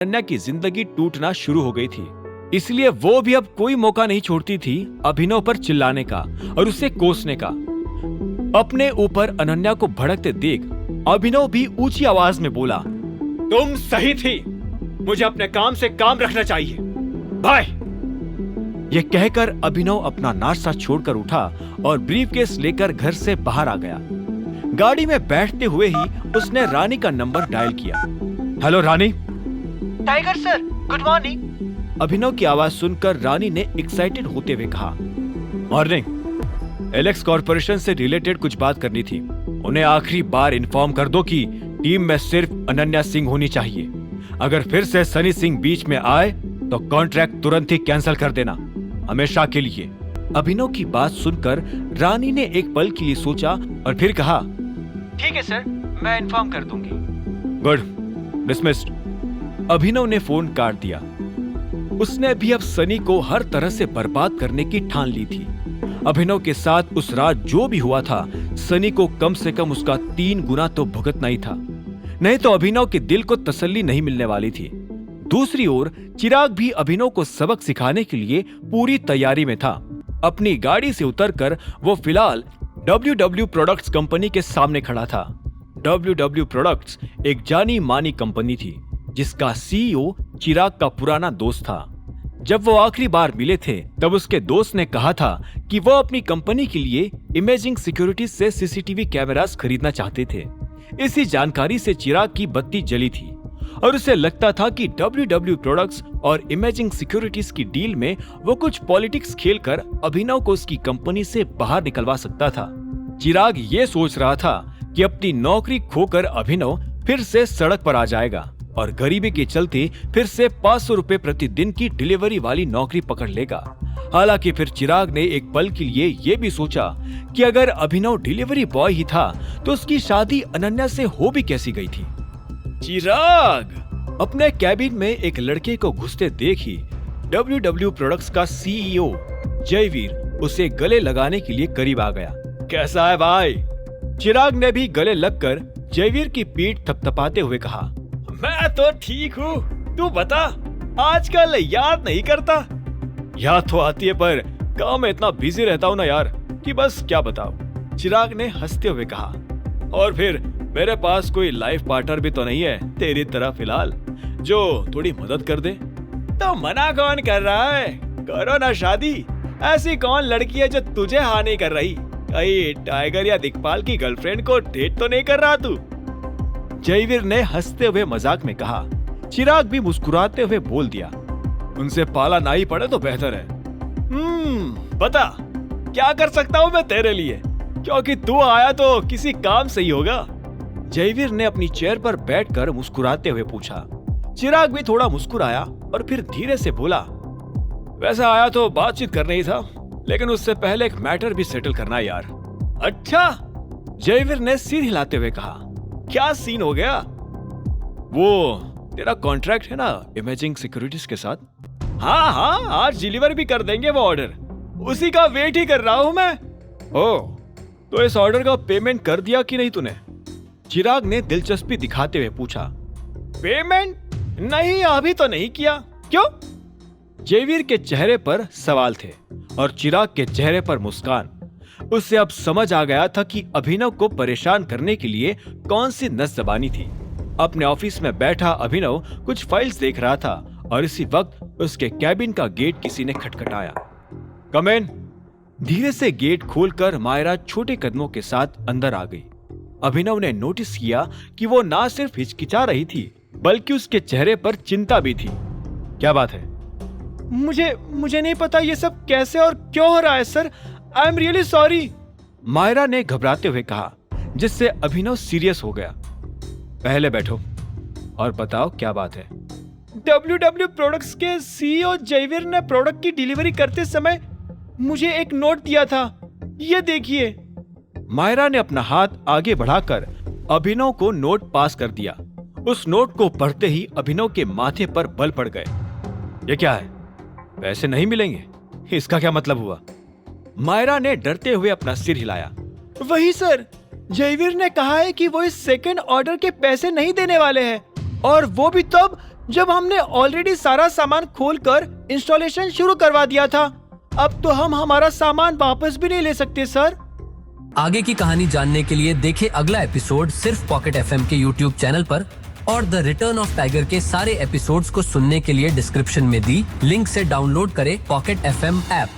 अनन्या की जिंदगी टूटना शुरू हो गई थी। इसलिए वो भी अब कोई मौका नहीं छोड़ती थी अभिनव पर चिल्लाने का और उसे कोसने का। अपने ऊपर अनन्या को भड़कते देख अभिनव भी ऊंची आवाज में बोला, तुम सही थी, मुझे अपने काम से काम रखना चाहिए, बाय। यह कहकर अभिनव अपना नाश्ता छोड़कर उठा और ब्रीफकेस लेकर घर से बाहर आ गया। गाड़ी में बैठते हुए ही उसने रानी का नंबर डायल किया। Hello Rani. Tiger sir, good morning. Abhinav की आवाज सुनकर रानी ने एक्साइटेड होते हुए कहा, मॉर्निंग। एलेक्स कॉर्पोरेशन से रिलेटेड कुछ बात करनी थी। उन्हें आखिरी बार इन्फॉर्म कर दो कि टीम में सिर्फ अनन्या सिंह होनी चाहिए। अगर फिर से सनी सिंह बीच में आए तो कॉन्ट्रैक्ट तुरंत ही कैंसिल कर देना, हमेशा के लिए। अभिनव की बात सुनकर रानी ने एक पल के लिए सोचा और फिर कहा, ठीक है सर, मैं इन्फॉर्म कर दूंगी। Good, dismissed. अभिनव ने फोन काट दिया। उसने भी अब सनी को हर तरह से बर्बाद करने की ठान ली थी। अभिनव के साथ उस रात जो भी हुआ था, सनी को कम से कम उसका 3 गुना तो भुगतना ही था, नहीं तो अभिनव के दिल को तसल्ली नहीं मिलने वाली थी। दूसरी ओर चिराग भी अभिनव को सबक सिखाने के लिए पूरी तैयारी में था। अपनी गाड़ी से उतरकर वो फिलहाल WW प्रोडक्ट्स कंपनी के सामने खड़ा था। WW प्रोडक्ट्स एक जानी मानी कंपनी थी जिसका CEO चिराग का पुराना दोस्त था। जब वो आखिरी बार मिले थे तब उसके दोस्त ने कहा था कि वो अपनी कंपनी के लिए इमेजिंग सिक्योरिटी से CCTV कैमरास खरीदना चाहते थे। इसी जानकारी से चिराग की बत्ती जली थी और उसे लगता था कि WW प्रोडक्ट्स और इमेजिंग सिक्योरिटीज की डील में वो कुछ पॉलिटिक्स खेलकर अभिनव को उसकी कंपनी से बाहर निकलवा सकता था। चिराग ये सोच रहा था कि अपनी नौकरी खोकर अभिनव फिर से सड़क पर आ जाएगा और गरीबी के चलते फिर से 500 रुपए प्रतिदिन की डिलीवरी वाली नौकरी पकड़ लेगा। हालांकि फिर चिराग ने एक पल के लिए ये भी सोचा कि अगर अभिनव डिलीवरी बॉय ही था तो उसकी शादी अनन्या से हो भी कैसी गई थी। चिराग अपने कैबिन में एक लड़के को घुसते देख ही WW प्रोडक्ट्स का CEO जयवीर उसे गले लगाने के लिए करीब आ गया। कैसा है भाई? चिराग ने भी गले लगकर जयवीर की पीठ थपथपाते हुए कहा, मैं तो ठीक हूँ, तू बता, आजकल याद नहीं करता? याद तो आती है पर काम में इतना बिजी रहता हूँ ना यार कि बस क्या बताऊं। चिराग ने हंसते हुए कहा, और फिर मेरे पास कोई लाइफ पार्टनर भी तो नहीं है तेरी तरह फिलहाल जो थोड़ी मदद कर दे। तो मना कौन कर रहा है? करो ना शादी। ऐसी कौन लड़की है जो तुझे हाँ नहीं कर रही? कहीं टाइगर या दिखपाल की गर्लफ्रेंड को डेट तो नहीं कर रहा तू? जयवीर ने हंसते हुए मजाक में कहा। चिराग भी मुस्कुराते हुए बोल दिया, उनसे पाला ना ही पड़े तो बेहतर है। बता क्या कर सकता हूँ मैं तेरे लिए, क्योंकि तू आया तो किसी काम से ही होगा। जयवीर ने अपनी चेयर पर बैठकर मुस्कुराते हुए पूछा। चिराग भी थोड़ा मुस्कुराया और फिर धीरे से बोला, वैसे आया तो बातचीत करना ही था, लेकिन उससे पहले एक मैटर भी सेटल करना है यार। अच्छा? जयवीर ने सिर हिलाते हुए कहा, क्या सीन हो गया? वो तेरा कॉन्ट्रैक्ट है ना इमेजिंग सिक्योरिटीज के साथ? हाँ, आज डिलीवर भी कर देंगे वो ऑर्डर, उसी का वेट ही कर रहा हूं मैं। ओह, तो इस ऑर्डर का पेमेंट कर दिया कि नहीं तूने? चिराग ने दिलचस्पी दिखाते हुए पूछा। पेमेंट? नहीं, अभी तो नहीं किया। क्यों? जयवीर के चेहरे पर सवाल थे और चिराग के चेहरे पर मुस्कान। उससे अब समझ आ गया था कि अभिनव को परेशान करने के लिए कौन सी नस जबानी थी। अपने ऑफिस में बैठा अभिनव कुछ फाइल्स देख रहा था और इसी वक्त उसके कैबिन का गेट किसी ने खटखटाया। कम इन। धीरे से गेट खोलकर मायरा छोटे कदमों के साथ अंदर आ गई। अभिनव ने नोटिस किया कि वो ना सिर्फ हिचकिचा रही थी बल्कि उसके चेहरे पर चिंता भी थी। क्या बात है? मुझे नहीं पता ये सब कैसे और क्यों हो रहा है sir. I am really sorry, Myra ने घबराते हुए कहा, जिससे अभिनव सीरियस हो गया। पहले बैठो और बताओ क्या बात है। WW प्रोडक्ट्स के CEO जयवीर ने प्रोडक्ट की डिलीवरी करते समय मुझे एक नोट दिया था, ये देखिए। मायरा ने अपना हाथ आगे बढ़ाकर अभिनव को नोट पास कर दिया। उस नोट को पढ़ते ही अभिनव के माथे पर बल पड़ गए। ये क्या है? पैसे नहीं मिलेंगे? इसका क्या मतलब हुआ? मायरा ने डरते हुए अपना सिर हिलाया। वही सर, जयवीर ने कहा है कि वो इस सेकंड ऑर्डर के पैसे नहीं देने वाले हैं, और वो भी तब जब हमने ऑलरेडी सारा सामान खोलकर इंस्टॉलेशन शुरू करवा दिया था। अब तो हम हमारा सामान वापस भी नहीं ले सकते सर। आगे की कहानी जानने के लिए देखें अगला एपिसोड सिर्फ पॉकेट एफएम के यूट्यूब चैनल पर, और द रिटर्न ऑफ टाइगर के सारे एपिसोड्स को सुनने के लिए डिस्क्रिप्शन में दी लिंक से डाउनलोड करें पॉकेट एफएम ऐप।